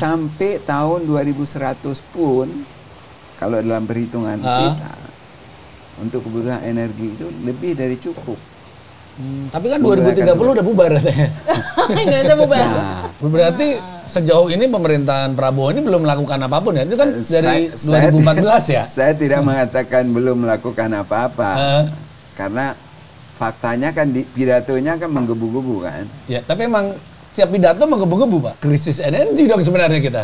sampai tahun 2100 pun kalau dalam perhitungan kita untuk kebutuhan energi itu lebih dari cukup. Tapi kan 2030 udah bubar katanya. Indonesia bubar. Nah, Berarti sejauh ini pemerintahan Prabowo ini belum melakukan apapun ya? Itu kan dari 2014 ya? Saya tidak mengatakan belum melakukan apa-apa. Karena faktanya kan di pidatonya kan menggebu-gebu kan. Ya, tapi emang tiap pidato menggebu-gebu Pak. Krisis energi dong sebenarnya kita.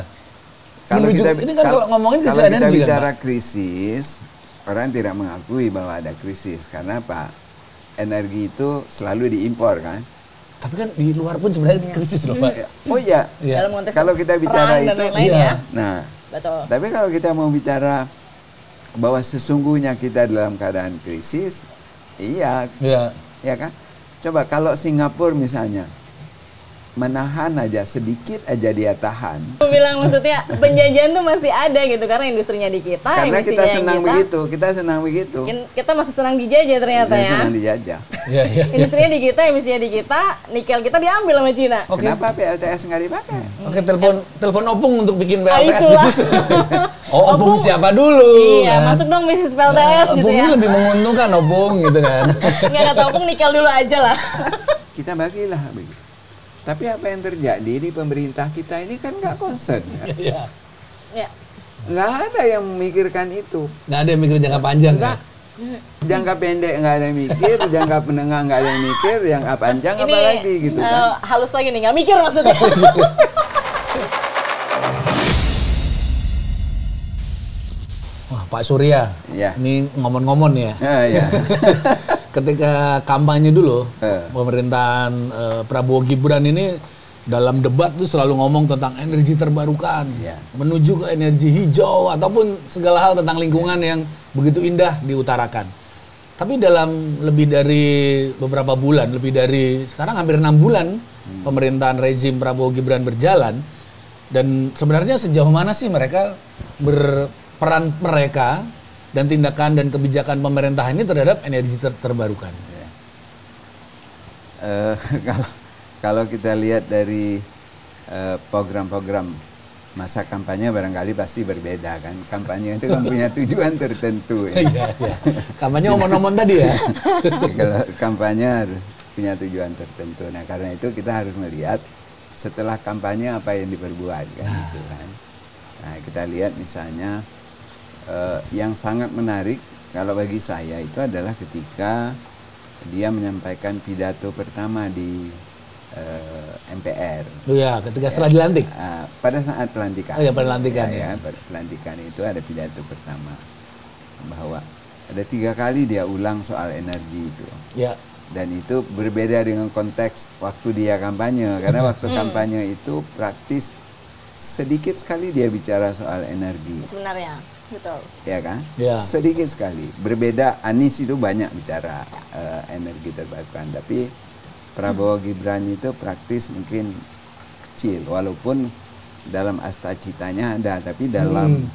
Ini kan kalau ngomongin krisis kalau energi kita bicara kan, krisis, orang tidak mengakui bahwa ada krisis. Karena apa? Energi itu selalu diimpor kan. tapi kan di luar pun sebenarnya krisis loh Pak. Oh iya, Dalam konteks kalau kita bicara perang dan itu, lain-lain ya. nah, Betul. tapi kalau kita mau bicara bahwa sesungguhnya kita dalam keadaan krisis, iya, ya kan? Coba kalau Singapura misalnya menahan aja sedikit aja dia tahan. Aku bilang maksudnya penjajahan tuh masih ada gitu karena industrinya di kita. Karena kita emisinya senang kita, begitu, kita senang begitu. Kita masih senang dijajah ternyata Kita ya. senang dijajah. Industrinya di kita, emisinya di kita, nikel kita diambil sama Cina. Kenapa PLTS nggak dipakai? Oke, telepon Opung untuk bikin PLTS itulah. bisnis. Oh, Opung siapa dulu? Iya, masuk dong bisnis PLTS gitu Opung ya. ini lebih menguntungkan Opung gitu kan. Nggak kata Opung nikel dulu aja lah. Kita bagilah begitu. Tapi apa yang terjadi di pemerintah kita ini kan nggak concern kan? Iya. Ya. Nggak ada yang memikirkan itu. Nggak ada yang mikir jangka panjang. Nggak. Jangka pendek nggak ada yang mikir, jangka menengah nggak ada yang mikir, yang panjang apalagi gitu kan? Halus lagi nih, nggak mikir maksudnya. Wah, Pak Surya, Ya. ini ngomong-ngomong ya. Ya. Ketika kampanye dulu, pemerintahan Prabowo Gibran ini dalam debat tuh selalu ngomong tentang energi terbarukan, menuju ke energi hijau ataupun segala hal tentang lingkungan yang begitu indah diutarakan. Tapi dalam lebih dari beberapa bulan, lebih dari sekarang hampir 6 bulan pemerintahan rezim Prabowo Gibran berjalan, dan sebenarnya sejauh mana sih mereka berperan mereka dan tindakan dan kebijakan pemerintah ini terhadap energi terbarukan? Kalau kita lihat dari program-program masa kampanye barangkali pasti berbeda kan. Kampanye itu kan punya tujuan tertentu. Ya. Iya. Kampanye ngomong-ngomong tadi ya. Kalau kampanye punya tujuan tertentu. Nah karena itu kita harus melihat setelah kampanye apa yang diperbuat kan gitu kan. Nah kita lihat misalnya yang sangat menarik kalau bagi saya itu adalah ketika dia menyampaikan pidato pertama di MPR. Oh ya, ketika setelah dilantik. Pada saat pelantikan. Oh ya, pada pelantikan ya. Pada pelantikan itu ada pidato pertama bahwa ada 3 kali dia ulang soal energi itu. Ya. Dan itu berbeda dengan konteks waktu dia kampanye karena waktu kampanye itu praktis sedikit sekali dia bicara soal energi. Sebenarnya, betul. Ya kan? Ya. Sedikit sekali. Berbeda, Anies itu banyak bicara energi terbarukan, tapi Prabowo Gibran itu praktis mungkin kecil, walaupun dalam astacitanya ada, tapi dalam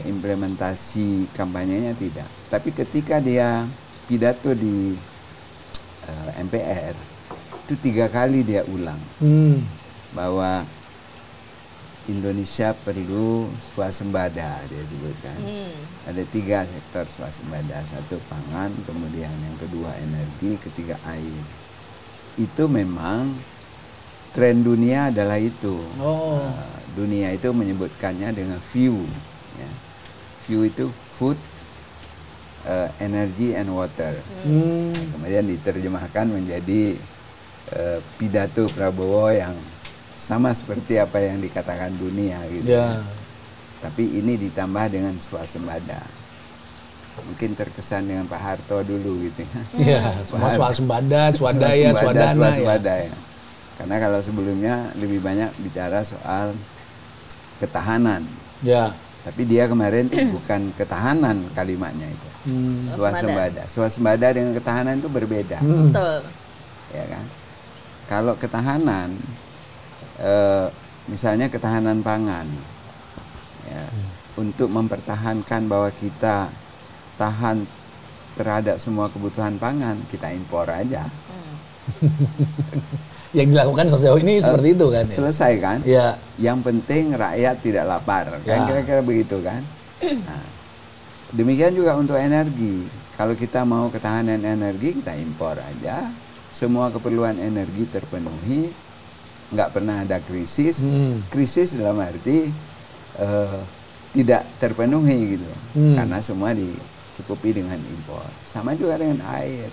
implementasi kampanyenya tidak. Tapi ketika dia pidato di MPR, itu 3 kali dia ulang bahwa Indonesia perlu swasembada, dia sebutkan. Ada 3 sektor swasembada, 1 pangan, kemudian yang kedua energi, ketiga air. Itu memang tren dunia adalah itu. Dunia itu menyebutkannya dengan view. Ya. View itu food, energy and water. Kemudian diterjemahkan menjadi pidato Prabowo yang sama seperti apa yang dikatakan dunia gitu. Ya. Tapi ini ditambah dengan swasembada. Mungkin terkesan dengan Pak Harto dulu gitu. Iya, semua swasembada, swadaya, swadana ya. Karena kalau sebelumnya lebih banyak bicara soal ketahanan. Ya. Tapi dia kemarin bukan ketahanan kalimatnya itu. Swasembada. Swasembada dengan ketahanan itu berbeda. Betul. Ya kan? Kalau ketahanan misalnya ketahanan pangan. Ya, untuk mempertahankan bahwa kita tahan terhadap semua kebutuhan pangan, kita impor aja. Yang dilakukan sejauh ini seperti itu kan? Selesai kan? Ya. Yang penting rakyat tidak lapar, kan kira-kira begitu kan? Nah, demikian juga untuk energi. Kalau kita mau ketahanan energi, kita impor aja. Semua keperluan energi terpenuhi, nggak pernah ada krisis. Krisis dalam arti tidak terpenuhi gitu, karena semua dicukupi dengan impor. Sama juga dengan air.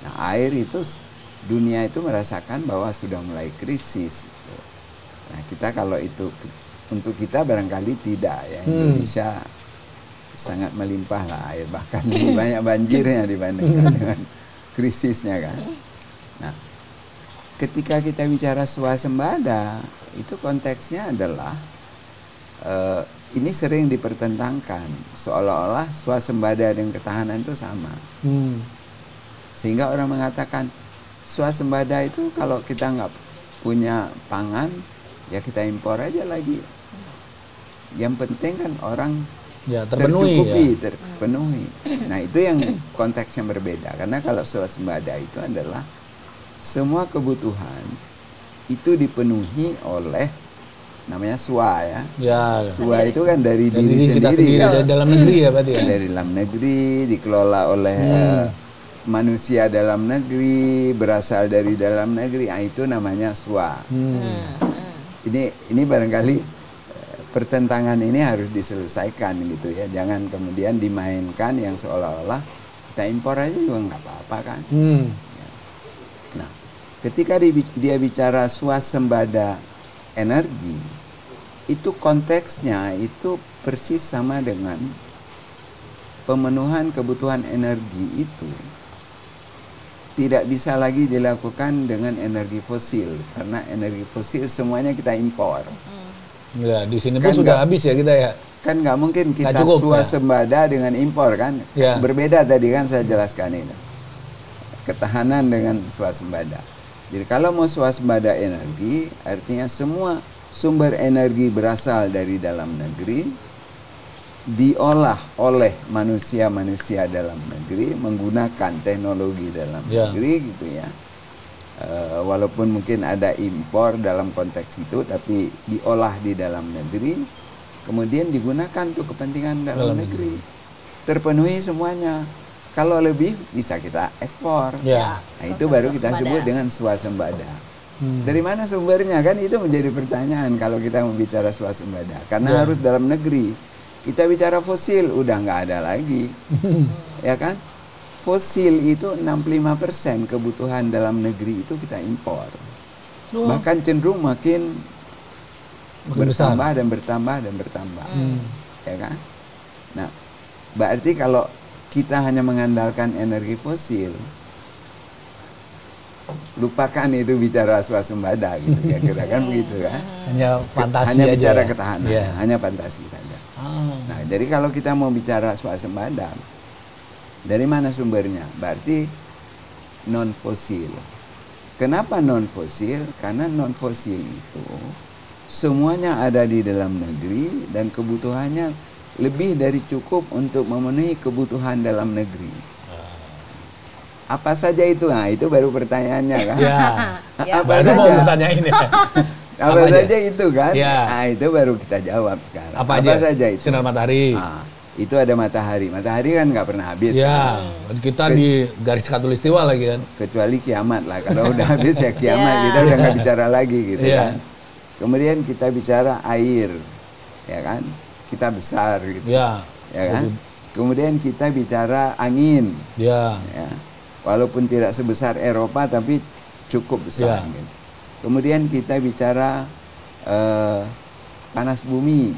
Nah, air itu dunia itu merasakan bahwa sudah mulai krisis. Nah, kita kalau itu untuk kita barangkali tidak ya. Indonesia sangat melimpah lah air, bahkan lebih banyak banjirnya dibandingkan dengan krisisnya kan. Nah, ketika kita bicara swasembada, itu konteksnya adalah ini sering dipertentangkan seolah-olah swasembada dan ketahanan itu sama. Sehingga orang mengatakan swasembada itu kalau kita nggak punya pangan, ya kita impor aja lagi. Yang penting kan orang tercukupi, terpenuhi. Nah, itu yang konteksnya berbeda. Karena kalau swasembada itu adalah semua kebutuhan itu dipenuhi oleh namanya swa ya. Swa itu kan dari diri sendiri kan? Dari dalam negeri ya berarti ya. Dari dalam negeri, dikelola oleh manusia dalam negeri, berasal dari dalam negeri. Nah, itu namanya swa. Ini barangkali pertentangan ini harus diselesaikan gitu ya. Jangan kemudian dimainkan yang seolah-olah kita impor aja juga nggak apa-apa kan. Nah, ketika dia bicara swasembada energi, itu konteksnya itu persis sama dengan pemenuhan kebutuhan energi itu tidak bisa lagi dilakukan dengan energi fosil, karena energi fosil semuanya kita impor. Ya, di sini pun kan sudah habis ya kita ya. Kan nggak mungkin kita swasembada dengan impor kan. Berbeda tadi kan saya jelaskan ini. Ketahanan dengan swasembada. Jadi kalau mau swasembada energi, artinya semua sumber energi berasal dari dalam negeri, diolah oleh manusia-manusia dalam negeri menggunakan teknologi dalam negeri gitu ya. Walaupun mungkin ada impor dalam konteks itu, tapi diolah di dalam negeri, kemudian digunakan untuk kepentingan dalam negeri. Terpenuhi semuanya. Kalau lebih bisa kita ekspor. Nah, itu baru kita sebut dengan swasembada. Dari mana sumbernya kan itu menjadi pertanyaan kalau kita membicara swasembada. Karena harus dalam negeri. Kita bicara fosil udah nggak ada lagi. Ya kan? Fosil itu 65% kebutuhan dalam negeri itu kita impor. Bahkan cenderung makin bertambah dan bertambah dan bertambah. Ya kan? Nah, berarti kalau kita hanya mengandalkan energi fosil, lupakan itu bicara swasembada gitu, kira-kira kan begitu kan? Hanya fantasi hanya aja bicara ya? ketahanan, hanya fantasi saja. Nah, jadi kalau kita mau bicara swasembada, dari mana sumbernya? Berarti non fosil. Kenapa non fosil? Karena non fosil itu semuanya ada di dalam negeri dan kebutuhannya lebih dari cukup untuk memenuhi kebutuhan dalam negeri. Apa saja itu? Nah, itu baru pertanyaannya kan? Apa baru saja? Mau bertanyain ya. Apa saja itu kan? Nah, itu baru kita jawab sekarang. Apa saja itu? Sinar matahari. Nah, itu ada matahari. Matahari kan nggak pernah habis. Kan? Kita di garis khatulistiwa lagi kan. Kecuali kiamat lah. Kalau udah habis ya kiamat. Kita udah nggak bicara lagi gitu kan. Kemudian kita bicara air, ya kan? Kita besar gitu, ya kan? Kemudian kita bicara angin, ya. Walaupun tidak sebesar Eropa tapi cukup besar. Gitu. Kemudian kita bicara panas bumi,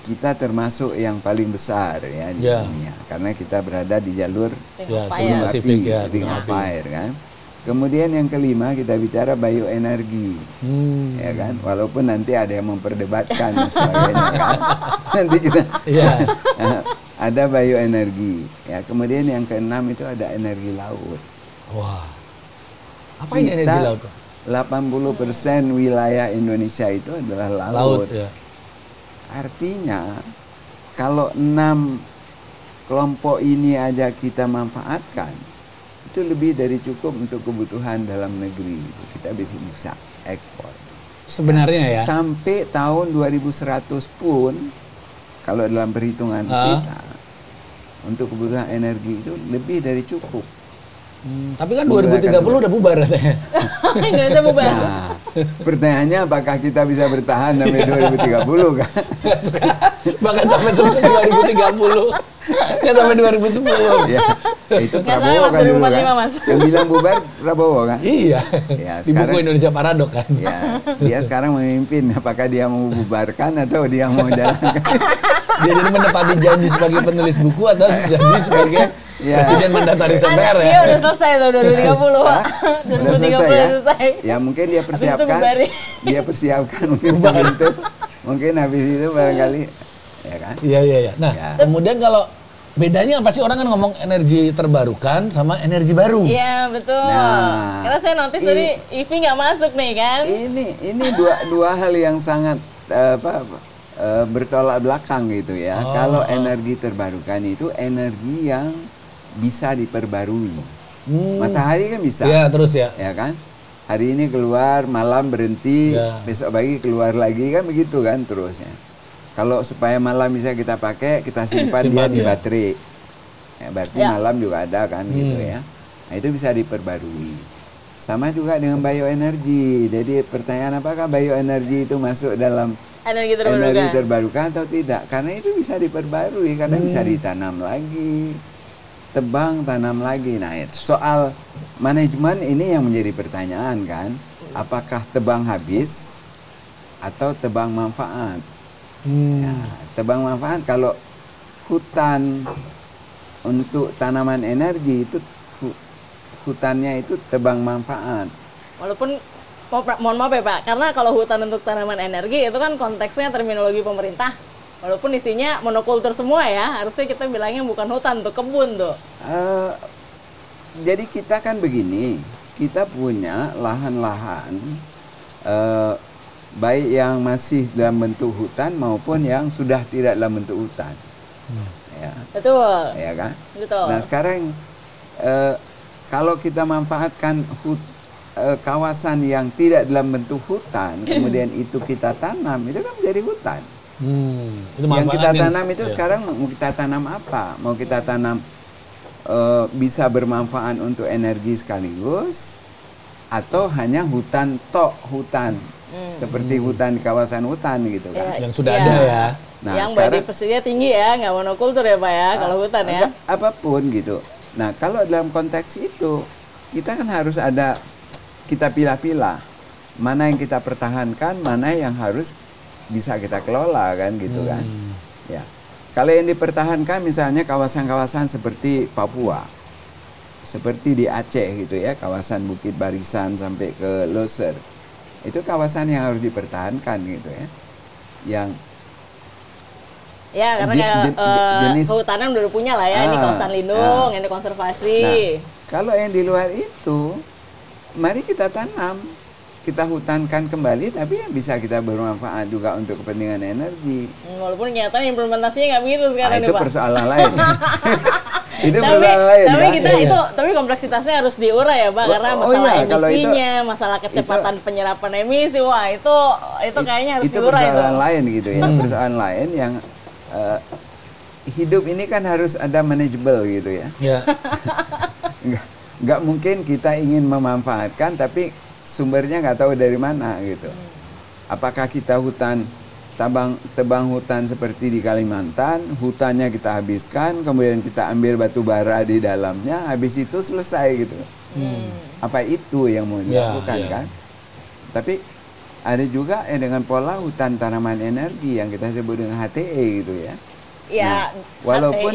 kita termasuk yang paling besar ya di dunia, karena kita berada di jalur gunung api, ring of fire kan. Kemudian yang kelima kita bicara bioenergi, ya kan. Walaupun nanti ada yang memperdebatkan dan sebagainya kan. Nanti kita ada bioenergi, ya. Kemudian yang keenam itu ada energi laut. Wah, apa ini energi laut? 80% wilayah Indonesia itu adalah laut. Ya. Artinya kalau 6 kelompok ini aja kita manfaatkan, itu lebih dari cukup untuk kebutuhan dalam negeri. Kita bisa ekspor. Sebenarnya ya. Sampai tahun 2100 pun, kalau dalam perhitungan kita, untuk kebutuhan energi itu lebih dari cukup. Tapi kan 2030 udah bubar katanya. Indonesia bubar. Nah, pertanyaannya apakah kita bisa bertahan sampai 2030 kan? Bahkan sampai 2030. Ya sampai 2010. Ya, itu Prabowo kan dulu kan. Yang bilang bubar Prabowo kan? Iya. Ya, di buku Indonesia Paradok kan. Ya, dia sekarang memimpin. Apakah dia mau bubarkan atau dia mau jalankan? Dia jadi menepati janji sebagai penulis buku atau janji sebagai presiden mandataris MPR ya? Dia udah selesai tuh 2030. Udah selesai ya? Selesai. Ya mungkin dia persiapkan. Dia persiapkan mungkin habis itu barangkali ya kan? Iya. Nah, kemudian kalau bedanya apa sih, orang kan ngomong energi terbarukan sama energi baru? Iya betul. Nah, karena saya notice tadi EV nggak masuk nih kan? Ini dua hal yang sangat bertolak belakang gitu ya. Kalau energi terbarukan itu energi yang bisa diperbarui. Matahari kan bisa. Iya terus ya. Ya kan? Hari ini keluar, malam berhenti, besok pagi keluar lagi kan begitu kan terusnya. Kalau supaya malam bisa kita pakai, kita simpan dia di baterai. Ya, berarti malam juga ada kan gitu ya. Nah, itu bisa diperbarui. Sama juga dengan bioenergi. Jadi pertanyaan apakah bioenergi itu masuk dalam energi terbarukan atau tidak? Karena itu bisa diperbarui, karena bisa ditanam lagi, tebang, tanam lagi. Nah, soal manajemen ini yang menjadi pertanyaan kan. Apakah tebang habis atau tebang manfaat? Ya, tebang manfaat kalau hutan untuk tanaman energi itu hutannya itu tebang manfaat. Walaupun mohon maaf ya Pak, karena kalau hutan untuk tanaman energi itu kan konteksnya terminologi pemerintah. Walaupun isinya monokultur semua ya, harusnya kita bilangnya bukan hutan, untuk kebun tuh. Jadi kita kan begini, kita punya lahan-lahan baik yang masih dalam bentuk hutan maupun yang sudah tidak dalam bentuk hutan. Ya. Betul. Ya kan? Betul. Nah sekarang kalau kita manfaatkan kawasan yang tidak dalam bentuk hutan, kemudian itu kita tanam, itu kan menjadi hutan. Yang kita tanam itu sekarang mau kita tanam apa? Mau kita tanam bisa bermanfaat untuk energi sekaligus, atau hanya hutan hutan. Seperti hutan di kawasan hutan gitu kan. Yang sudah ada ya. Nah, yang biodiversitasnya tinggi ya, nggak monokultur ya Pak ya, kalau hutan ya. Apapun gitu. Nah, kalau dalam konteks itu, kita kan harus ada, kita pilah-pilah. Mana yang kita pertahankan, mana yang harus bisa kita kelola kan gitu kan. Ya. Kalau yang dipertahankan misalnya kawasan-kawasan seperti Papua, seperti di Aceh gitu ya, kawasan Bukit Barisan sampai ke Loser. Itu kawasan yang harus dipertahankan gitu ya. Yang ya karena jenis kehutanan udah punya lah ya, ini kawasan lindung, ini konservasi. Nah, kalau yang di luar itu, mari kita tanam, kita hutankan kembali, tapi yang bisa kita bermanfaat juga untuk kepentingan energi. Walaupun nyatanya implementasinya nggak begitu sekarang itu Pak. Persoalan lain. Itu persoalan lain. Tapi kita tapi kompleksitasnya harus diurai ya Pak, karena masalah emisinya, masalah kecepatan penyerapan emisi, wah itu kayaknya harus diurai. Itu persoalan lain gitu ya, persoalan lain yang hidup ini kan harus ada manageable gitu ya. Nggak mungkin kita ingin memanfaatkan tapi sumbernya nggak tahu dari mana gitu. Apakah kita tebang hutan seperti di Kalimantan, hutannya kita habiskan, kemudian kita ambil batu bara di dalamnya, habis itu selesai gitu. Apa itu yang mau dilakukan kan? Tapi ada juga dengan pola hutan tanaman energi yang kita sebut dengan HTE gitu ya. Ya, walaupun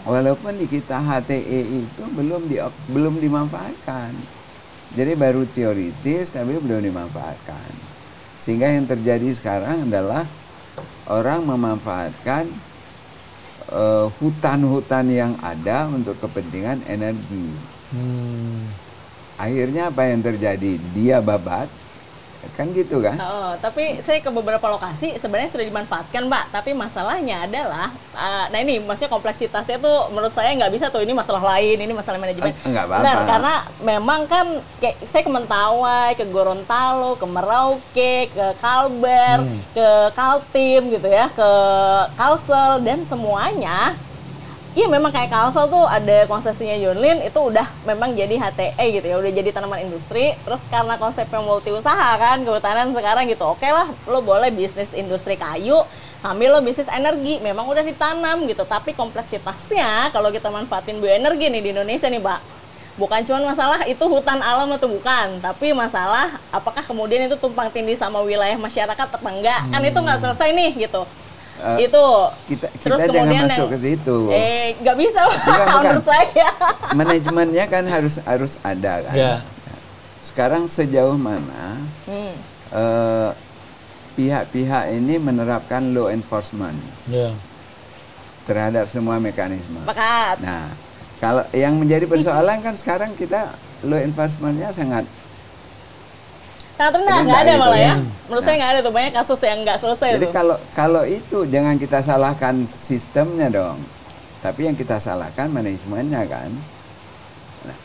walaupun di kita HTE itu belum dimanfaatkan. Jadi baru teoritis tapi belum dimanfaatkan. Sehingga yang terjadi sekarang adalah orang memanfaatkan hutan-hutan yang ada untuk kepentingan energi. Akhirnya apa yang terjadi? Dia babat, Kan gitu kan? Tapi saya ke beberapa lokasi sebenarnya sudah dimanfaatkan, Pak. Tapi masalahnya adalah, nah ini maksudnya kompleksitasnya tuh menurut saya nggak bisa tuh, ini masalah lain, ini masalah manajemen. Nggak apa-apa. Benar, karena memang kan kayak saya ke Mentawai, ke Gorontalo, ke Merauke, ke Kalbar, ke Kaltim gitu ya, ke Kalsel, dan semuanya iya memang kayak Kalsel tuh ada konsesinya Yunlin, itu udah memang jadi HTE gitu ya, udah jadi tanaman industri. Terus karena konsepnya multi usaha kan, kehutanan sekarang gitu, oke lah lo boleh bisnis industri kayu sambil lo bisnis energi, memang udah ditanam gitu. Tapi kompleksitasnya kalau kita manfaatin bioenergi nih di Indonesia nih Pak, bukan cuma masalah itu hutan alam atau bukan, tapi masalah apakah kemudian itu tumpang tindih sama wilayah masyarakat apa enggak, kan itu nggak selesai nih gitu. Itu kita terus jangan masuk ke situ. Nggak bisa menurut saya. Manajemennya kan harus ada kan. Yeah. Sekarang sejauh mana pihak-pihak ini menerapkan law enforcement terhadap semua mekanisme. Pakat. Nah, kalau yang menjadi persoalan kan sekarang kita law enforcementnya sangat rendah, nggak ada gitu, malah ya. Menurut saya nggak ada tuh, banyak kasus yang nggak selesai. Jadi tuh. kalau itu jangan kita salahkan sistemnya dong, tapi yang kita salahkan manajemennya kan. Nah,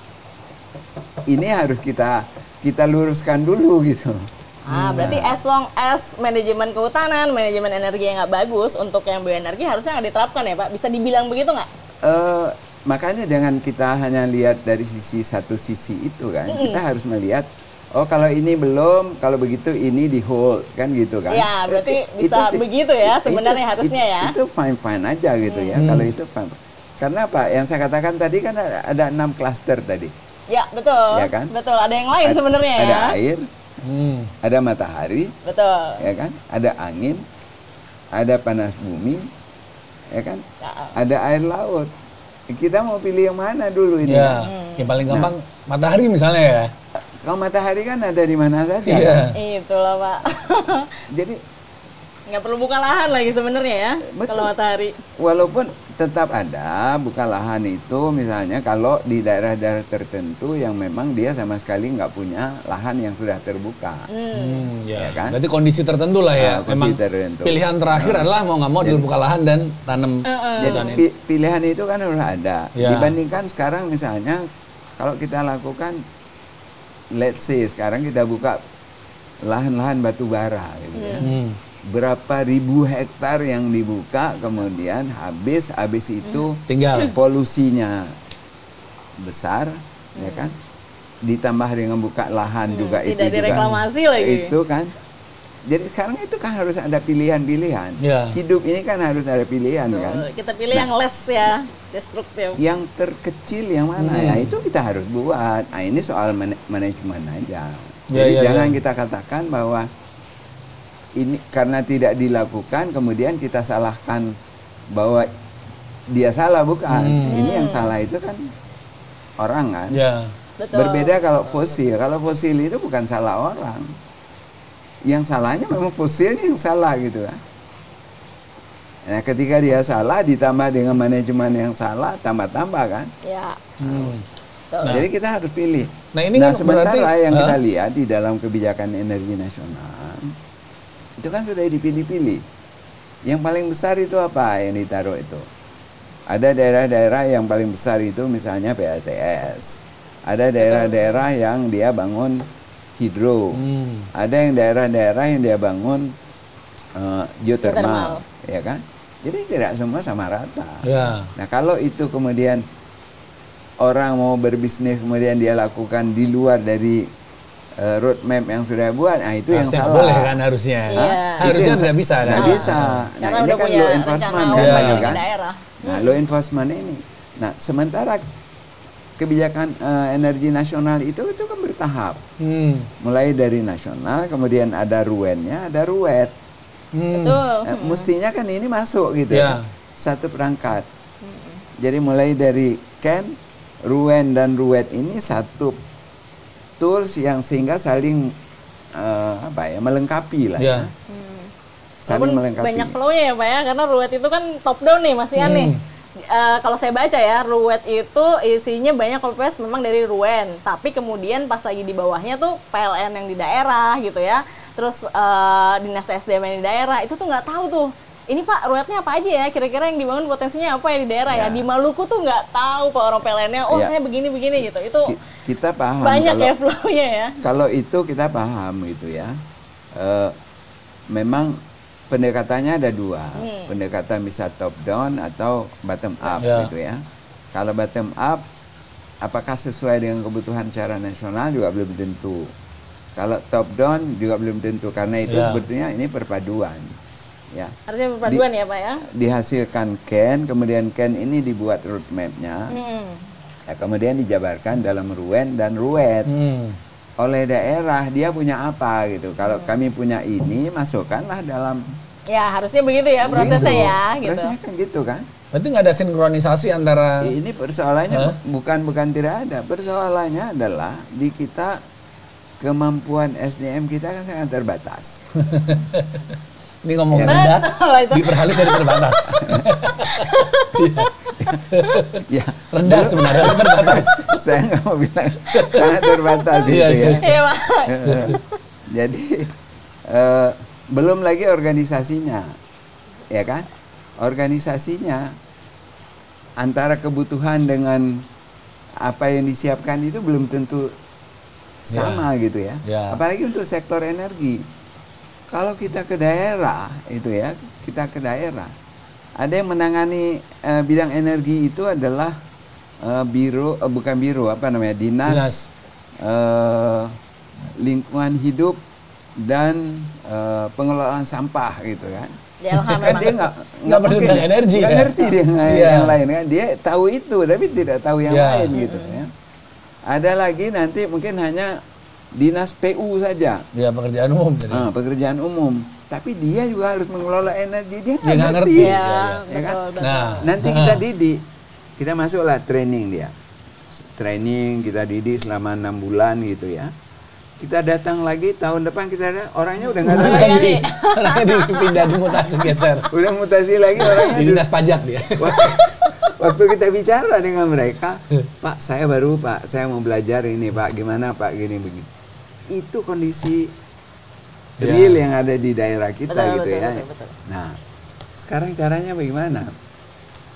ini harus kita luruskan dulu gitu. Berarti as long as manajemen kehutanan, manajemen energi yang nggak bagus untuk yang bioenergi harusnya nggak diterapkan ya Pak? Bisa dibilang begitu nggak? Makanya jangan kita hanya lihat dari satu sisi itu kan. Kita harus melihat, oh kalau ini belum, kalau begitu ini di hold kan gitu kan. Ya berarti bisa begitu ya sebenarnya harusnya ya. Itu fine ya gitu ya. Kalau itu fine. Karena apa? Yang saya katakan tadi kan ada 6 klaster tadi. Ya betul. Ya kan? Betul. Ada yang lain sebenarnya ya. Ada air, ada matahari. Betul. Ya kan? Ada angin, ada panas bumi, ya kan? Ada air laut. Kita mau pilih yang mana dulu ini? Ya, yang paling gampang matahari misalnya ya. Kalau matahari kan ada di mana saja. Iya. Kan? Itulah Pak. Jadi nggak perlu buka lahan lagi sebenarnya ya. Betul. Kalau matahari. Walaupun tetap ada buka lahan itu, misalnya kalau di daerah-daerah tertentu yang memang dia sama sekali nggak punya lahan yang sudah terbuka. Ya kan? Berarti kondisi tertentu lah ya. Memang tertentu. Pilihan terakhir adalah mau nggak mau dia buka lahan dan tanam. Jadi pilihan itu kan harus ada. Ya. Dibandingkan sekarang misalnya kalau kita lakukan, let's say sekarang kita buka lahan-lahan batu bara gitu ya. Berapa ribu hektar yang dibuka, kemudian habis itu tinggal polusinya besar, ya kan? Ditambah dengan buka lahan juga itu tidak direklamasi lagi. Itu kan. Jadi sekarang itu kan harus ada pilihan-pilihan. Ya. Hidup ini kan harus ada pilihan. Betul. Kan. Kita pilih yang less ya, destruktif. Yang terkecil yang mana ya, itu kita harus buat. Nah, ini soal manajemen aja. Jadi jangan kita katakan bahwa ini karena tidak dilakukan kemudian kita salahkan bahwa dia salah, bukan. Ini yang salah itu kan orang kan. Ya. Betul. Berbeda kalau fosil. Kalau fosil itu bukan salah orang. Yang salahnya memang fosilnya yang salah gitu kan. Nah, ketika dia salah ditambah dengan manajemen yang salah, tambah-tambah kan. Ya. Jadi kita harus pilih. Nah, ini kan sementara berarti, yang kita lihat di dalam kebijakan energi nasional itu kan sudah dipilih-pilih. Yang paling besar itu apa yang ditaruh itu? Ada daerah-daerah yang paling besar itu misalnya PLTS. Ada daerah-daerah yang dia bangun hidro. Ada yang daerah-daerah yang dia bangun geothermal, ya kan? Jadi tidak semua sama rata. Ya. Nah, kalau itu kemudian orang mau berbisnis kemudian dia lakukan di luar dari roadmap yang sudah buat, nah itu yang salah. Boleh kan harusnya. Harusnya tidak bisa kan? Tidak bisa. Nah, ini kan law enforcement kan. Nah, law enforcement ini. Nah, sementara kebijakan energi nasional itu kan bertahap. Mulai dari nasional, kemudian ada ruwennya, ada ruwet. Betul. Mestinya kan ini masuk gitu ya. Satu perangkat. Jadi mulai dari ruwen dan ruwet ini satu tools yang sehingga saling melengkapi lah ya. Saling melengkapi. Banyak flow-nya ya Pak ya, karena ruwet itu kan top down nih Mas Ian nih. kalau saya baca ya, Ruwet itu isinya banyak copy paste memang dari Ruen, tapi kemudian pas lagi di bawahnya tuh PLN yang di daerah gitu ya, terus dinas SDM yang di daerah itu tuh nggak tahu tuh. Ini Pak, Ruwetnya apa aja ya? Kira-kira yang dibangun potensinya apa ya di daerah ya? Di Maluku tuh nggak tahu Pak orang PLN-nya. Oh saya begini-begini gitu. Itu kita paham. Banyak ya flow-nya ya. Kalau itu kita paham gitu ya. Memang pendekatannya ada dua. Pendekatan bisa top down atau bottom up gitu ya. Kalau bottom up, apakah sesuai dengan kebutuhan secara nasional juga belum tentu. Kalau top down juga belum tentu. Karena itu sebetulnya ini perpaduan. Ya. Harusnya perpaduan ya Pak ya. Dihasilkan CAN, kemudian CAN ini dibuat roadmap-nya, ya, kemudian dijabarkan dalam Ruen dan Ruwet oleh daerah. Dia punya apa gitu? Kalau kami punya ini, masukkanlah dalam. Ya harusnya begitu ya prosesnya ya. Gitu. Prosesnya kan gitu kan. Berarti nggak ada sinkronisasi antara. Ini persoalannya bukan tidak ada. Persoalannya adalah di kita kemampuan SDM kita kan sangat terbatas. Ini ngomong rendah, diperhalus dari terbatas. Ya, rendah sebenarnya terbatas. Saya nggak mau bilang sangat terbatas gitu ya. Jadi belum lagi organisasinya, ya kan? Organisasinya antara kebutuhan dengan apa yang disiapkan itu belum tentu sama gitu ya. Apalagi untuk sektor energi. Kalau kita ke daerah itu ya, kita ke daerah. Ada yang menangani bidang energi itu adalah Dinas Lingkungan Hidup dan Pengelolaan Sampah gitu kan. Kan dia nggak mungkin energi, nggak ngerti dia yang lain kan. Dia tahu itu tapi tidak tahu yang lain gitu ya. Ada lagi nanti mungkin hanya Dinas PU saja. Ya, pekerjaan umum. Pekerjaan umum. Tapi dia juga harus mengelola energi. Dia nggak ngerti. Ya kan? Nah, nanti kita didik. Kita masuklah training dia. Training kita didik selama 6 bulan gitu ya. Kita datang lagi tahun depan kita ada orangnya udah nggak ada lagi. Orangnya dipindah dimutasi geser. Udah mutasi lagi orangnya. Di dinas pajak dia. Waktu kita bicara dengan mereka, Pak saya mau belajar ini Pak, gimana Pak gini begini. Itu kondisi real yang ada di daerah kita betul. Nah, sekarang caranya bagaimana?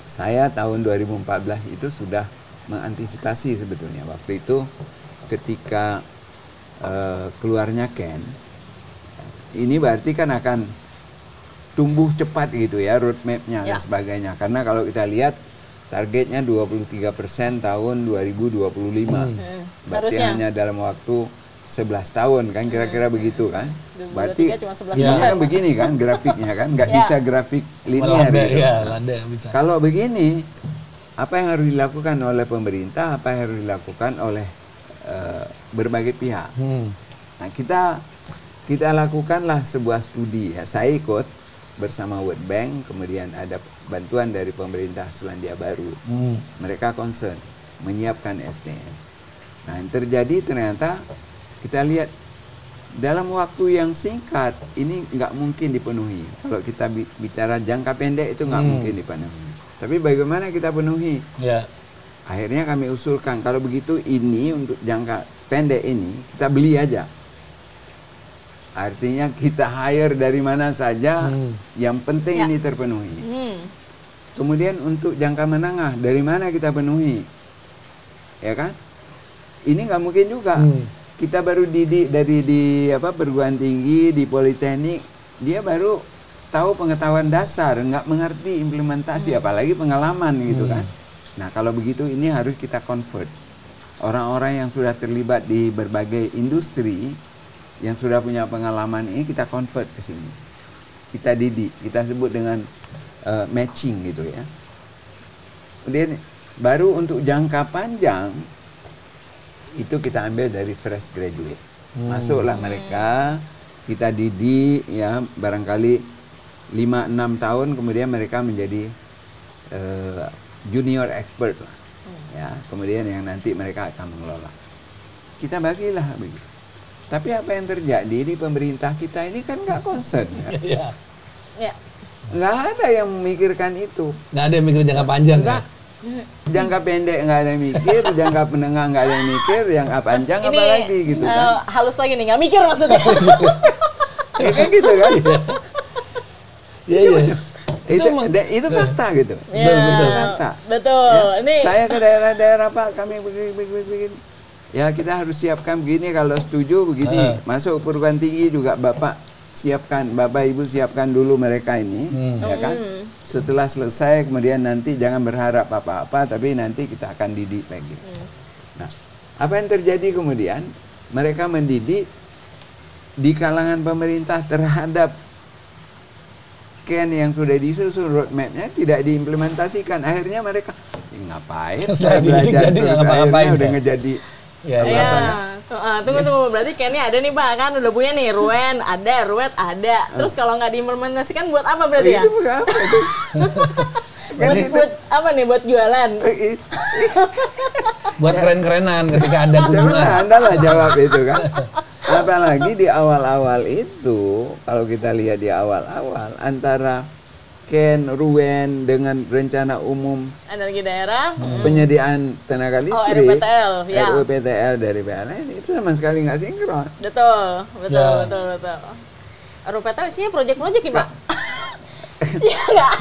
Saya tahun 2014 itu sudah mengantisipasi sebetulnya. Waktu itu ketika keluarnya CAN, ini berarti kan akan tumbuh cepat gitu ya roadmap-nya dan sebagainya. Karena kalau kita lihat targetnya 23% tahun 2025. Berarti hanya dalam waktu 11 tahun kan kira-kira begitu kan. Berarti ini kan begini kan grafiknya kan, nggak bisa grafik linear gitu. Kalau begini, apa yang harus dilakukan oleh pemerintah, apa yang harus dilakukan oleh berbagai pihak. Nah kita lakukanlah sebuah studi ya. Saya ikut bersama World Bank, kemudian ada bantuan dari pemerintah Selandia Baru. Mereka concern menyiapkan SDM. Nah yang terjadi ternyata kita lihat dalam waktu yang singkat ini nggak mungkin dipenuhi. Kalau kita bicara jangka pendek itu nggak mungkin dipenuhi. Tapi bagaimana kita penuhi? Akhirnya kami usulkan kalau begitu ini untuk jangka pendek ini kita beli aja. Artinya kita hire dari mana saja, yang penting ini terpenuhi. Kemudian untuk jangka menengah dari mana kita penuhi, ya kan? Ini nggak mungkin juga. Kita baru didik dari di perguruan tinggi, di politeknik, dia baru tahu pengetahuan dasar, nggak mengerti implementasi, apalagi pengalaman gitu kan. Nah kalau begitu ini harus kita convert. Orang-orang yang sudah terlibat di berbagai industri, yang sudah punya pengalaman ini kita convert ke sini. Kita didik, kita sebut dengan matching gitu ya. Kemudian baru untuk jangka panjang, itu kita ambil dari fresh graduate. Masuklah mereka, kita didik ya barangkali 5-6 tahun, kemudian mereka menjadi junior expert lah. Ya, kemudian yang nanti mereka akan mengelola. Kita bagilah begitu. Tapi apa yang terjadi di pemerintah kita ini kan nggak concern. Nggak ada yang memikirkan itu. Nggak ada yang mikir jangka panjang. Nggak. Jangka pendek nggak ada yang mikir, jangka menengah nggak ada yang mikir, jangka panjang ini, apalagi gitu kan. Halus lagi nih, nggak mikir maksudnya. Ya kan gitu kan. Iya. Itu fakta gitu. Ya, Betul fakta. Betul. Ya, Ini saya ke daerah-daerah Pak, kami begini. Ya kita harus siapkan begini, kalau setuju begini. Masuk perguruan tinggi juga Bapak siapkan, Bapak Ibu siapkan dulu mereka ini, ya kan. Setelah selesai kemudian nanti jangan berharap apa-apa, tapi nanti kita akan didik lagi. Nah, apa yang terjadi kemudian? Mereka mendidik di kalangan pemerintah terhadap Ken yang sudah disusun roadmap-nya tidak diimplementasikan. Akhirnya mereka ngapain? Saya belajar jadi terus akhirnya udah ngejadi apa-apa kan? Tunggu. Berarti kayaknya ada nih Pak, kan udah punya nih Ruen ada, Ruet ada. Terus kalau nggak diimplementasikan buat apa berarti ya? Itu buat apa itu? buat apa nih? Buat jualan? Buat keren-kerenan ketika ada kunjungan. Anda lah jawab itu kan. Apalagi di awal-awal itu, kalau kita lihat di awal-awal antara Ken, Ruen dengan rencana umum energi daerah, penyediaan tenaga listrik, RUPTL, ya. RUPTL dari PLN itu sama sekali nggak sinkron. Betul. RUPTL isinya proyek-proyek nih Pak. Iya nggak?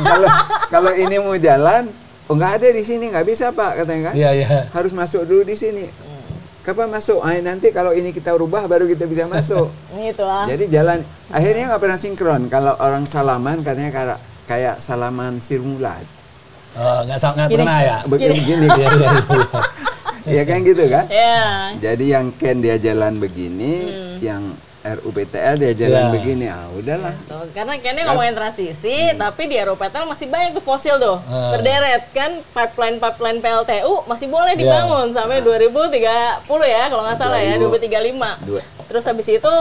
Kalau ini mau jalan, nggak ada di sini, nggak bisa Pak katanya kan. Iya. Harus masuk dulu di sini. Kapan masuk? Nanti kalau ini kita rubah baru kita bisa masuk. Itulah. Jadi jalan, akhirnya nggak pernah sinkron. Kalau orang salaman katanya kayak salaman sirmulat. Nggak pernah ya? Begini. Ya kan gitu kan? Iya. Jadi yang Ken dia jalan begini, yang RUPTL dia jalan begini, udahlah. Karena Kennya ngomongin transisi, tapi di RUPTL masih banyak tuh fosil tuh, berderet kan, pipeline PLTU masih boleh dibangun sampai 2030 ya, kalau nggak salah ya, 2035. Terus habis itu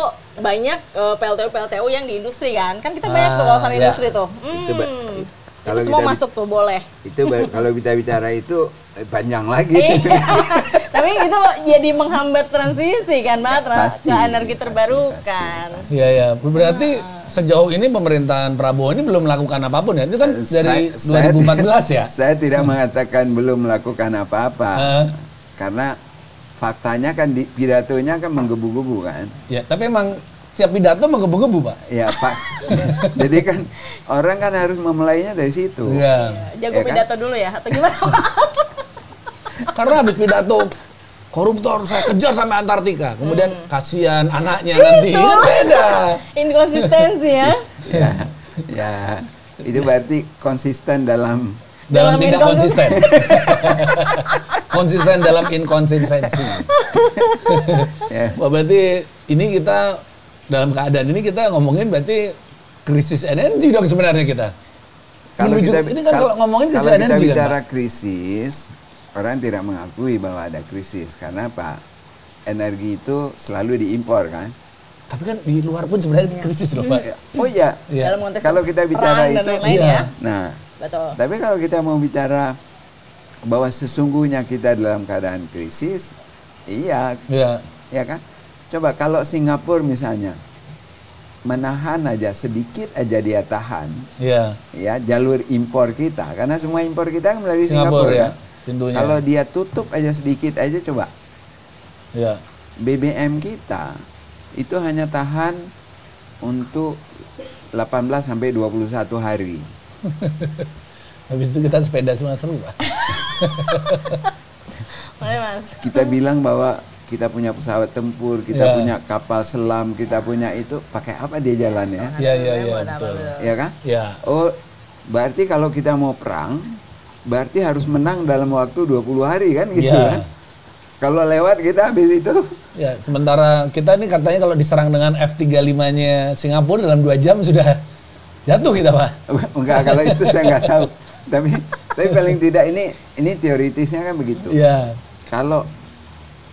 banyak PLTU yang di industri kan kita banyak tuh kawasan industri tuh. Itu semua masuk tuh boleh. Itu kalau kita bicara itu panjang lagi. Tapi itu jadi menghambat transisi kan Pak, ke energi terbarukan. Iya. Berarti sejauh ini pemerintahan Prabowo ini belum melakukan apapun ya? Itu kan dari 2014 ya? Saya tidak mengatakan belum melakukan apa-apa. Karena faktanya kan di pidatonya kan menggebu-gebu kan. Ya, tapi emang tiap pidato menggebu-gebu Pak. Ya Pak. Jadi kan orang kan harus memulainya dari situ. Iya. Jago pidato dulu ya atau gimana? Karena habis pidato koruptor saya kejar sampai Antartika. Kemudian kasihan anaknya nanti. Kan beda. Inkonsistensi ya. Ya. Itu berarti konsisten dalam tidak konsisten. Konsisten dalam inkonsistensi. Berarti ini kita dalam keadaan ini kita ngomongin berarti krisis energi dong sebenarnya kita. Kalau ngomongin krisis energi kita bicara kan, krisis, orang tidak mengakui bahwa ada krisis karena apa? Energi itu selalu diimpor kan. Tapi kan di luar pun sebenarnya krisis loh Pak. Oh iya. Kalau kita bicara itu, nah. Betul. Tapi kalau kita mau bicara bahwa sesungguhnya kita dalam keadaan krisis, iya kan? Coba kalau Singapura misalnya menahan aja sedikit aja dia tahan, ya jalur impor kita, karena semua impor kita kan melalui Singapura kan? Kalau dia tutup aja sedikit aja coba, BBM kita itu hanya tahan untuk 18 sampai 21 hari. Habis itu kita sepeda semua seru Pak. Kita bilang bahwa kita punya pesawat tempur, kita punya kapal selam, kita punya itu, pakai apa dia jalannya? Iya betul. Iya kan? Iya. Oh, berarti kalau kita mau perang, berarti harus menang dalam waktu 20 hari kan gitu kan? Kalau lewat kita habis itu. Ya, sementara kita ini katanya kalau diserang dengan F-35-nya Singapura dalam 2 jam sudah jatuh kita Pak. Enggak, kalau itu saya nggak tahu. Tapi paling tidak ini teoritisnya kan begitu. Iya. Kalau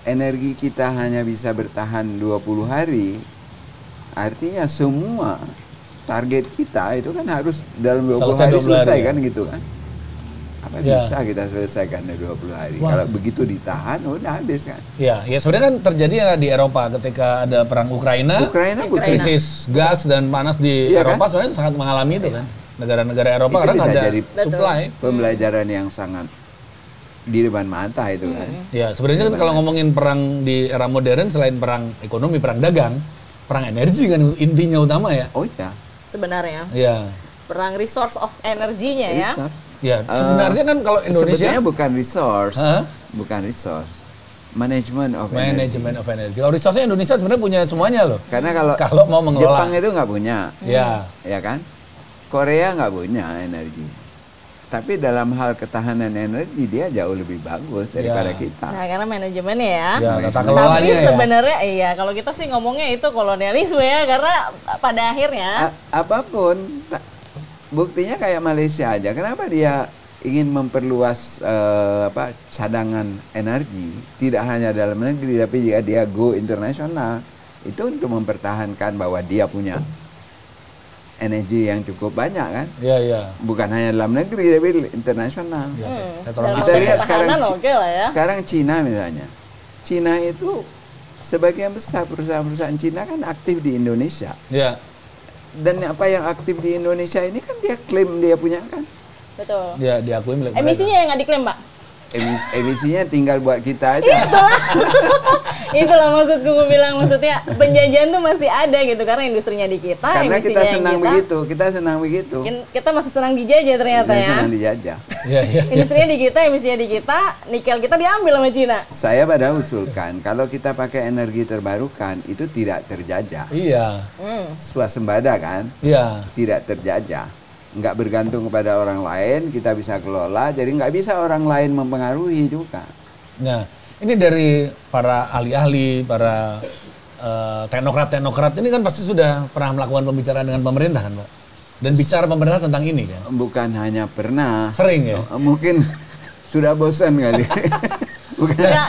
energi kita hanya bisa bertahan 20 hari, artinya semua target kita itu kan harus dalam 20 hari selesai kan gitu kan. Apa bisa kita selesaikan dalam 20 hari? Kalau begitu ditahan, udah habis kan. Ya sebenarnya kan terjadi ya di Eropa ketika ada perang Ukraina krisis gas dan panas di Eropa kan? Sebenarnya sangat mengalami itu kan. negara-negara Eropa itu karena bisa ada jadi supply. pembelajaran yang sangat di depan mata itu kan. Ya, sebenarnya kan kalau ngomongin perang di era modern selain perang ekonomi, perang dagang, perang energi kan intinya utama ya. Oh iya. Sebenarnya. Iya. Perang resource of energinya ya. Resource. Ya, sebenarnya kan kalau Indonesia sebetulnya bukan resource, bukan resource. Management of energy. Kalau resource-nya Indonesia sebenarnya punya semuanya loh. Karena kalau mau mengelola. Jepang itu nggak punya. Ya. Ya kan? Korea nggak punya energi. Tapi dalam hal ketahanan energi dia jauh lebih bagus daripada kita. Nah, karena manajemennya ya. Tata kelolanya. Tapi sebenarnya iya, kalau kita sih ngomongnya itu kolonialisme ya, karena pada akhirnya apapun buktinya kayak Malaysia aja. Kenapa dia ingin memperluas cadangan energi tidak hanya dalam negeri tapi jika dia go internasional itu untuk mempertahankan bahwa dia punya energi yang cukup banyak kan? Iya. Bukan hanya dalam negeri tapi internasional. Kita lihat ya. sekarang Cina misalnya. Cina itu sebagian besar perusahaan-perusahaan Cina kan aktif di Indonesia. Iya. Dan apa yang aktif di Indonesia ini kan dia klaim dia punya kan? Betul. Ya, diakui milik emisinya yang nggak diklaim, Pak. Emisinya tinggal buat kita aja. Itulah maksudku, gue bilang, maksudnya penjajahan tuh masih ada gitu karena industrinya di kita. Karena kita senang begitu, kita Kita masih senang dijajah ternyata ya. Senang dijajah. Industrinya di kita, emisinya di kita, nikel kita diambil sama Cina. Saya pada usulkan kalau kita pakai energi terbarukan itu tidak terjajah. Iya. Swasembada kan? Iya. Tidak terjajah. Nggak bergantung kepada orang lain, kita bisa kelola, jadi nggak bisa orang lain mempengaruhi juga. Nah, ini dari para ahli-ahli, para teknokrat-teknokrat ini kan pasti sudah pernah melakukan pembicaraan dengan pemerintah kan, Pak? Dan bicara pemerintah tentang ini kan? Bukan hanya pernah. Sering ya? Mungkin sudah bosan kali.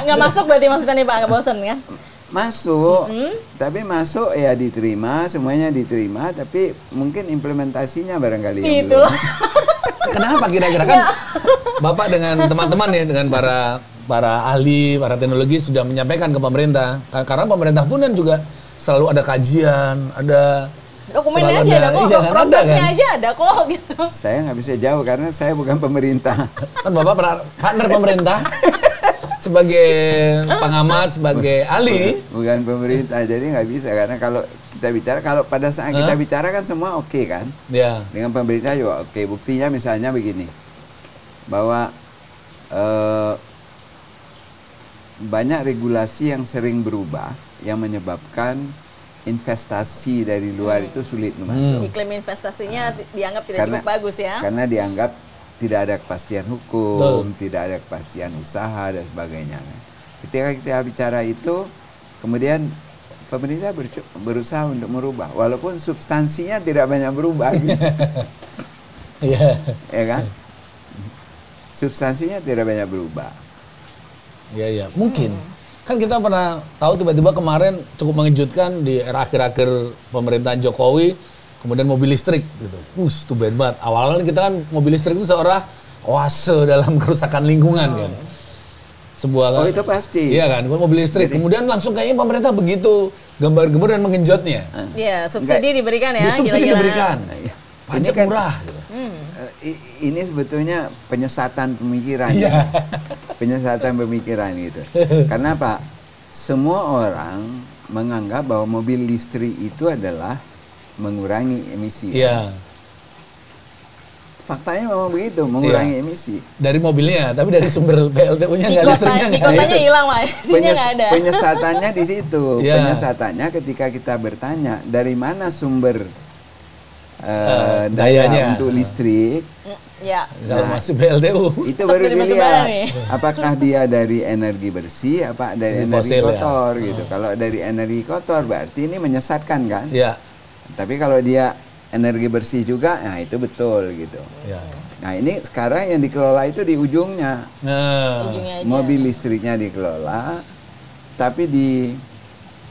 Nggak masuk berarti maksudnya nih Pak, nggak bosan kan? Masuk, tapi masuk ya diterima, semuanya diterima, tapi mungkin implementasinya barangkali yang belum. Kenapa kira-kira kan Bapak dengan teman-teman ya, dengan para ahli, para teknologi sudah menyampaikan ke pemerintah, karena pemerintah pun kan juga selalu ada kajian, ada dokumennya aja ada kok, produknya aja ada kok gitu. Saya nggak bisa jawab karena saya bukan pemerintah. Kan Bapak partner pemerintah. Sebagai pengamat, sebagai ahli, bukan pemerintah, jadi nggak bisa karena kalau kita bicara, kalau pada saat kita bicara kan semua oke kan, ya. Dengan pemerintah juga oke. Buktinya misalnya begini, bahwa banyak regulasi yang sering berubah yang menyebabkan investasi dari luar itu sulit masuk. Iklim investasinya dianggap tidak cukup bagus ya? Karena dianggap tidak ada kepastian hukum, tidak ada kepastian usaha dan sebagainya. Ketika kita bicara itu, kemudian pemerintah berusaha untuk merubah, walaupun substansinya tidak banyak berubah. Gitu. Ya kan? Substansinya tidak banyak berubah. Iya. Mungkin. Kan kita pernah tahu tiba-tiba kemarin cukup mengejutkan di era akhir-akhir pemerintahan Jokowi, kemudian mobil listrik gitu. Tuh bad banget. Awal-awal kita kan mobil listrik itu seorang oase dalam kerusakan lingkungan kan. Sebuah itu pasti. Iya kan, mobil listrik. Jadi, kemudian langsung kayaknya pemerintah begitu gembar-gembor dan menggenjotnya. Iya, subsidi diberikan ya. Subsidi diberikan. Pajak kan, murah gitu. Ini sebetulnya penyesatan pemikiran. Penyesatan pemikiran gitu. Karena Pak, semua orang menganggap bahwa mobil listrik itu adalah mengurangi emisi. Iya. Faktanya memang begitu, mengurangi emisi. Dari mobilnya, tapi dari sumber PLTU-nya nggak, listriknya nggak. Di kotanya hilang, Pak. Isinya nggak ada. Penyesatannya di situ. Penyesatannya ketika kita bertanya dari mana sumber daya untuk listrik. Ya. Kalau masih PLTU. Itu baru dilihat. Apakah dia dari energi bersih, apa dari energi kotor gitu. Kalau dari energi kotor berarti ini menyesatkan kan? Iya. Tapi kalau dia energi bersih juga, nah itu betul gitu. Ya. Nah ini sekarang yang dikelola itu di ujungnya. Mobil listriknya dikelola, tapi di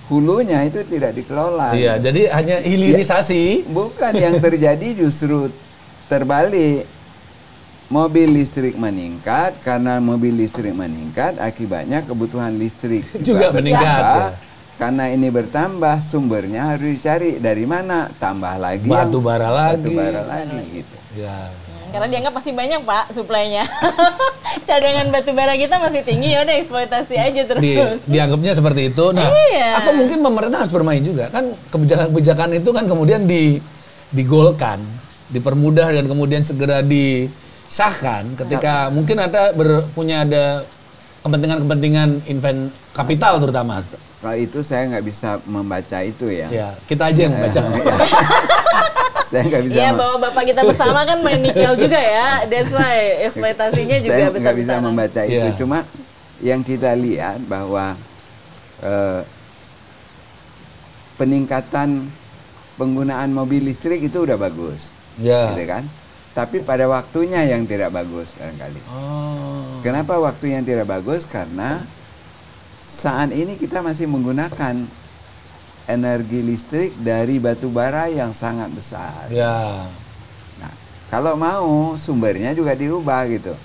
hulunya itu tidak dikelola. Iya, gitu. Jadi hanya hilirisasi. Bukan, yang terjadi justru terbalik. Mobil listrik meningkat, karena mobil listrik meningkat, akibatnya kebutuhan listrik juga meningkat. karena ini bertambah, sumbernya harus dicari dari mana, tambah lagi batu bara lagi gitu. Ya. Karena dianggap masih banyak Pak suplainya. Cadangan batu bara kita masih tinggi, ya udah eksploitasi aja terus. Dianggapnya seperti itu. Nah, atau mungkin pemerintah harus bermain juga kan, kebijakan-kebijakan itu kan kemudian digolkan, dipermudah dan kemudian segera disahkan ketika mungkin ada kepentingan kapital terutama. Kalau itu saya nggak bisa membaca itu ya. Ya, kita aja yang membaca. Saya nggak bisa. Iya, bahwa bapak kita bersama kan main nikel juga ya. That's why eksploitasinya juga saya besar. Nggak bisa membaca itu. Cuma yang kita lihat bahwa peningkatan penggunaan mobil listrik itu udah bagus, gitu kan? Tapi pada waktunya yang tidak bagus barangkali. Kenapa waktu yang tidak bagus? Karena saat ini kita masih menggunakan energi listrik dari batu bara yang sangat besar. Ya. Nah, kalau mau sumbernya juga diubah gitu.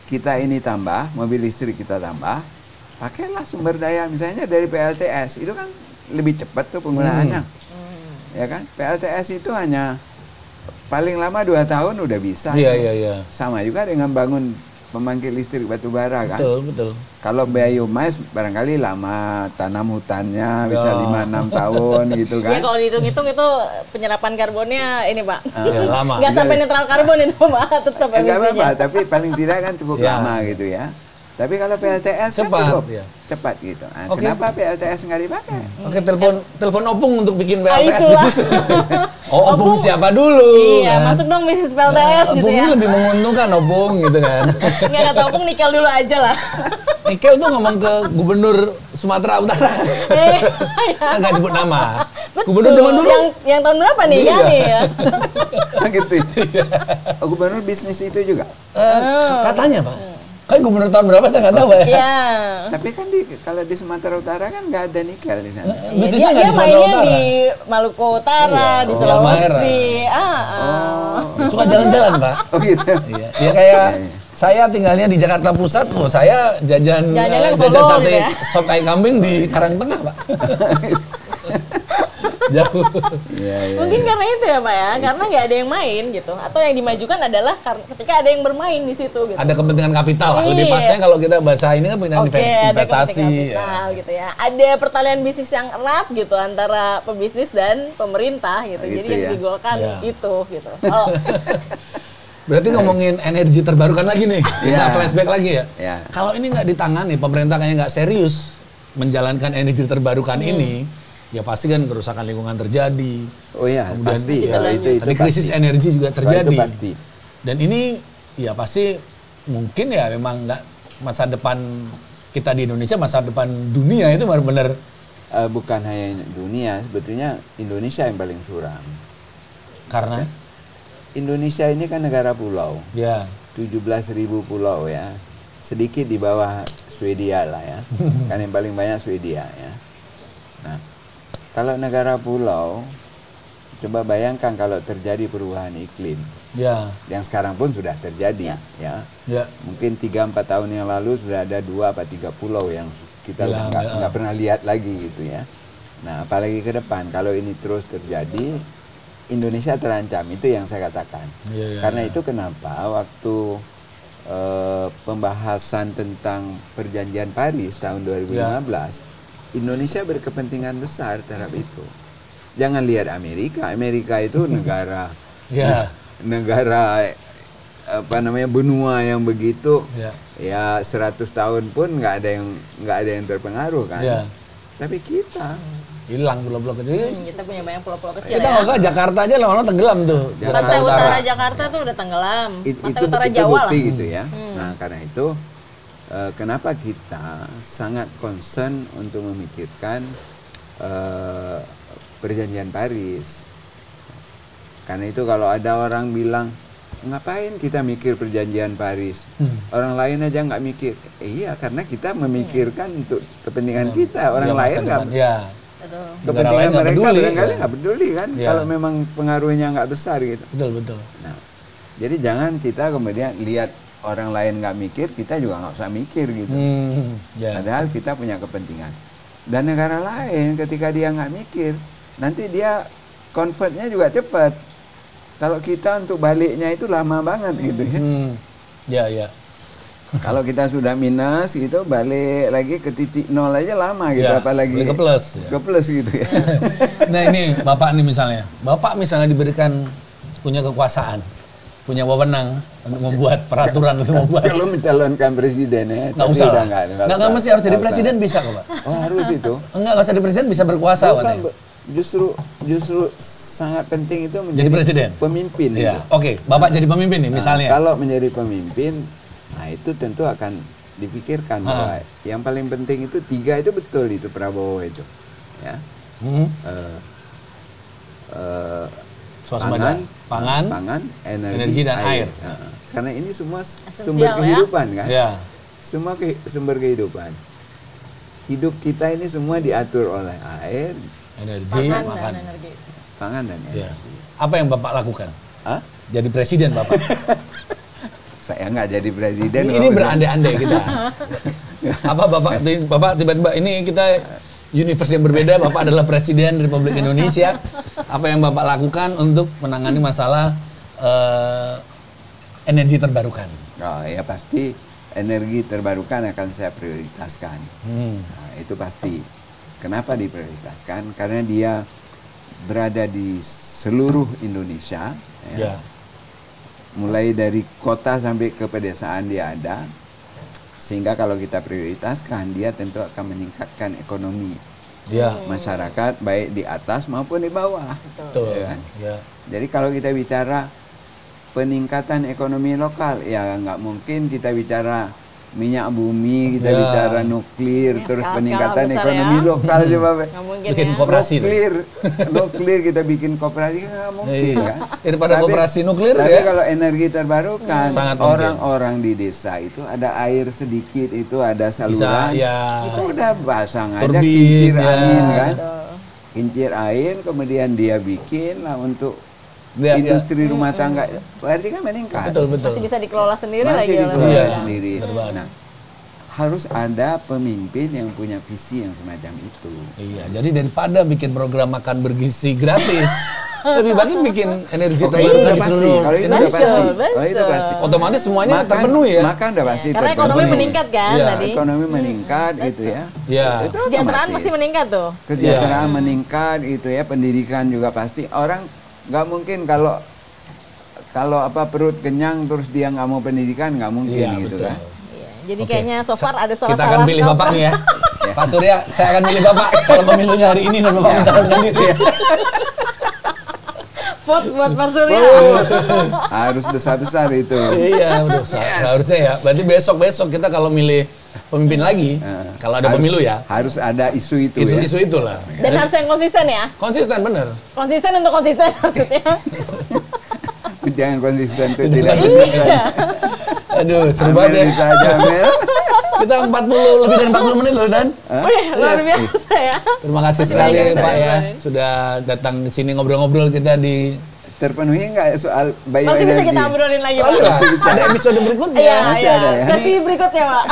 Kita ini tambah, mobil listrik kita tambah, pakailah sumber daya misalnya dari PLTS. Itu kan lebih cepat tuh penggunaannya. Ya kan? PLTS itu hanya paling lama 2 tahun udah bisa. Iya. Sama juga dengan bangun pembangkit listrik batu bara kan. Betul. Kalau biomass barangkali lama, tanam hutannya bisa 5-6 tahun gitu kan. Ya kalau dihitung-hitung itu penyerapan karbonnya ini Pak. Lama. Nggak sampai netral karbon itu Pak, tetap enggak apa-apa, tapi paling tidak kan cukup lama gitu ya. Tapi kalau PLTS kan cukup cepat gitu. Nah, kenapa PLTS nggak dipakai? Oke, telepon Opung untuk bikin PLTS bisnis. Opung siapa dulu? Iya, masuk dong bisnis PLTS gitu Opung ya. Opung lebih menguntungkan Opung gitu kan. Nggak kata Opung nikel dulu aja lah. Nikel tuh ngomong ke Gubernur Sumatera Utara. Nggak sebut nama. Betul. Gubernur zaman dulu. Yang tahun berapa nih ya nih ya? Gitu. Gubernur bisnis itu juga. Katanya Pak. Kayak gubernur tahun berapa saya nggak tahu ya. Iya. Tapi kan kalau di Sumatera Utara kan nggak ada nikel di sana. Bisnisnya Dia mainnya Utara. Di Maluku Utara, di Sulawesi. Suka jalan-jalan Pak. Oh gitu. Iya. Ya kayak saya tinggalnya di Jakarta Pusat, saya jajan sate sop tai kambing di Karangtengah Pak. Jauh. Mungkin karena itu ya Pak ya, karena nggak ada yang main gitu, atau yang dimajukan adalah ketika ada yang bermain di situ gitu. Ada kepentingan kapital lah, lebih pasnya kalau kita bahasa ini kan kepentingan investasi. Ada kapital gitu ya. Ada pertalian bisnis yang erat gitu antara pebisnis dan pemerintah gitu. Jadi yang digolkan itu gitu. Berarti ngomongin energi terbarukan lagi nih, kita flashback lagi ya. Kalau ini nggak ditangani, pemerintah kayaknya nggak serius menjalankan energi terbarukan ini, ya pasti kan kerusakan lingkungan terjadi. Oh ya, kemudian, pasti. Kalau itu tadi krisis energi juga terjadi. Itu pasti. Dan ini ya pasti mungkin ya memang nggak, masa depan kita di Indonesia, masa depan dunia itu benar-benar. Bukan hanya dunia, sebetulnya Indonesia yang paling suram. Karena Indonesia ini kan negara pulau. Ya. 17.000 pulau ya. Sedikit di bawah Swedia lah ya. Kan yang paling banyak Swedia ya. Nah, kalau negara pulau, coba bayangkan kalau terjadi perubahan iklim. Ya. Yang sekarang pun sudah terjadi ya. Mungkin 3-4 tahun yang lalu sudah ada 2 atau 3 pulau yang kita nggak pernah lihat lagi gitu ya. Nah, apalagi ke depan kalau ini terus terjadi, Indonesia terancam, itu yang saya katakan. Karena itu kenapa waktu pembahasan tentang perjanjian Paris tahun 2015, Indonesia berkepentingan besar terhadap itu. Jangan lihat Amerika itu negara negara benua yang begitu, ya 100 tahun pun nggak ada yang terpengaruh kan. Tapi kita hilang pulau-pulau kecil. Kita punya banyak pulau-pulau kecil. Kita nggak usah Jakarta aja, lama-lama tenggelam tuh. Pantai Utara Jakarta tuh udah tenggelam. Pantai Utara Jawa lah. Gitu ya. Nah, karena itu kenapa kita sangat concern untuk memikirkan perjanjian Paris. Karena itu kalau ada orang bilang, ngapain kita mikir perjanjian Paris? Orang lain aja nggak mikir. Iya, karena kita memikirkan untuk kepentingan kita. Orang lain nggak. Kepentingan mereka barangkali nggak peduli kan. Kalau memang pengaruhnya nggak besar gitu. Betul. Nah, jadi jangan kita kemudian lihat orang lain nggak mikir, kita juga nggak usah mikir gitu. Padahal kita punya kepentingan. Dan negara lain ketika dia nggak mikir, nanti dia convertnya juga cepat. Kalau kita untuk baliknya itu lama banget gitu ya. Ya. Kalau kita sudah minus gitu, balik lagi ke titik nol aja lama gitu, Ya, apalagi ke plus. ke plus gitu ya. Nah ini Bapak nih misalnya, Bapak misalnya diberikan punya kekuasaan, punya wewenang untuk membuat peraturan untuk membuat. Kalau mencalonkan presiden ya, Nggak usah. Nggak mesti harus jadi Nggak presiden usah. bisa kok Pak. Oh harus itu. Enggak jadi presiden bisa berkuasa Pak. Bukan, justru sangat penting itu menjadi Jadi presiden? pemimpin. Iya. Itu. Oke, Bapak jadi pemimpin nih misalnya. Kalau menjadi pemimpin, nah itu tentu akan dipikirkan bahwa yang paling penting itu 3 itu betul itu Prabowo itu, ya. Swasembada, pangan, energi dan air. Nah, karena ini semua Esensial, sumber kehidupan kan. Ya. Semua sumber kehidupan. Hidup kita ini semua diatur oleh air, Energi, Pangan makan. dan energi. pangan dan energi. Ya. Apa yang Bapak lakukan? Hah? Jadi presiden Bapak. Saya nggak jadi presiden. Ini berandai-andai kita. Apa Bapak tiba-tiba ini kita universe yang berbeda, Bapak adalah presiden Republik Indonesia. Apa yang Bapak lakukan untuk menangani masalah energi terbarukan? Oh ya pasti energi terbarukan akan saya prioritaskan. Nah, itu pasti. Kenapa diprioritaskan? Karena dia berada di seluruh Indonesia. Ya. Mulai dari kota sampai ke pedesaan dia ada. Sehingga kalau kita prioritaskan, dia tentu akan meningkatkan ekonomi masyarakat baik di atas maupun di bawah. Betul. Ya kan? Ya. Jadi kalau kita bicara peningkatan ekonomi lokal, ya nggak mungkin kita bicara minyak bumi, kita bicara nuklir, terus peningkatan ekonomi lokal coba. Bikin koperasi. Nuklir kita bikin koperasi nggak mungkin kan. Daripada koperasi nuklir tapi ya. kalau energi terbarukan, Sangat orang-orang di desa itu ada air sedikit, itu ada saluran, udah pasang aja kincir angin kan. Kincir air, kemudian dia bikin lah untuk industri rumah tangga, berarti kan meningkat. Betul. Masih bisa dikelola sendiri lagi. Masih dikelola ya. sendiri. Nah, harus ada pemimpin yang punya visi yang semacam itu. Iya, jadi daripada bikin program makan bergizi gratis, lebih baik bikin energi terbarukan di seluruh Kalau itu udah Indonesia. pasti. Kalau itu pasti. Otomatis semuanya terpenuhi ya. Makan udah pasti Karena ekonomi meningkat kan tadi. Ekonomi meningkat gitu ya. Iya. Kesejahteraan pasti meningkat tuh. Kesejahteraan meningkat gitu ya. Pendidikan juga pasti. Orang nggak mungkin kalau perut kenyang terus dia nggak mau pendidikan, nggak mungkin gitu kan. Iya, jadi kayaknya so far ada salah-salah. Kita akan pilih Bapak nih ya. Pak Surya, saya akan pilih Bapak kalau pemilunya hari ini dan Bapak mencalonkan diri. Vote buat Pak Surya. Harus besar-besar itu. Iya, seharusnya ya. Berarti besok-besok kita kalau milih pemimpin lagi, kalau ada pemilu ya. Harus ada isu itu Isu-isu itulah. Dan harus yang konsisten ya. Konsisten bener. Konsisten untuk konsisten maksudnya. Jangan konsisten tuh tidak konsisten. Aduh, seru banget ya. Bisa aja, Mel. Kita 40 lebih dari 40 menit loh Dan. Wih, luar biasa ya. Terima kasih sekali Pak ya sudah datang di sini ngobrol-ngobrol kita di. Terpenuhi nggak soal bioenergi? Masih bisa kita obrolin lagi Pak. Masih bisa. Ada episode berikutnya. Iya, Masih ada ya. Kasih berikutnya Pak.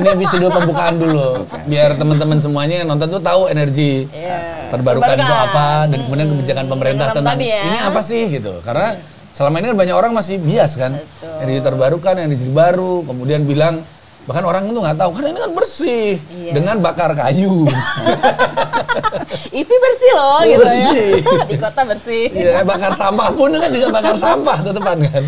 Ini episode pembukaan dulu. Biar teman-teman semuanya yang nonton tuh tahu energi terbarukan itu apa dan kemudian kebijakan pemerintah tentang ini apa sih gitu. Karena selama ini kan banyak orang masih bias kan. Energi terbarukan, energi baru, kemudian bilang bahkan orang itu nggak tahu karena ini kan bersih dengan bakar kayu. EV bersih loh gitu bersih. Ya. Di kota bersih. Iya, bakar sampah pun kan juga bakar sampah tetepan kan.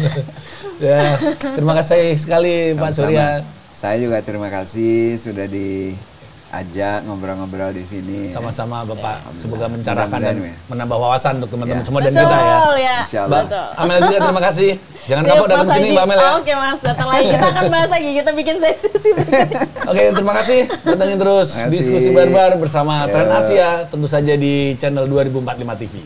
Ya, terima kasih sekali Pak Surya. Saya juga terima kasih sudah diajak ngobrol-ngobrol di sini. Sama-sama Bapak, semoga mencerahkan dan ya. menambah wawasan untuk teman-teman semua dan Betul, kita ya. Insyaallah. Amel juga terima kasih. Jangan kapok datang sini Mbak Amel ya. Oke Mas, datang lagi. Kita akan bahas lagi, kita bikin sesi berikutnya. Oke, terima kasih. Datangin terus diskusi barbar bersama Trend Asia, tentu saja di channel 2045 TV.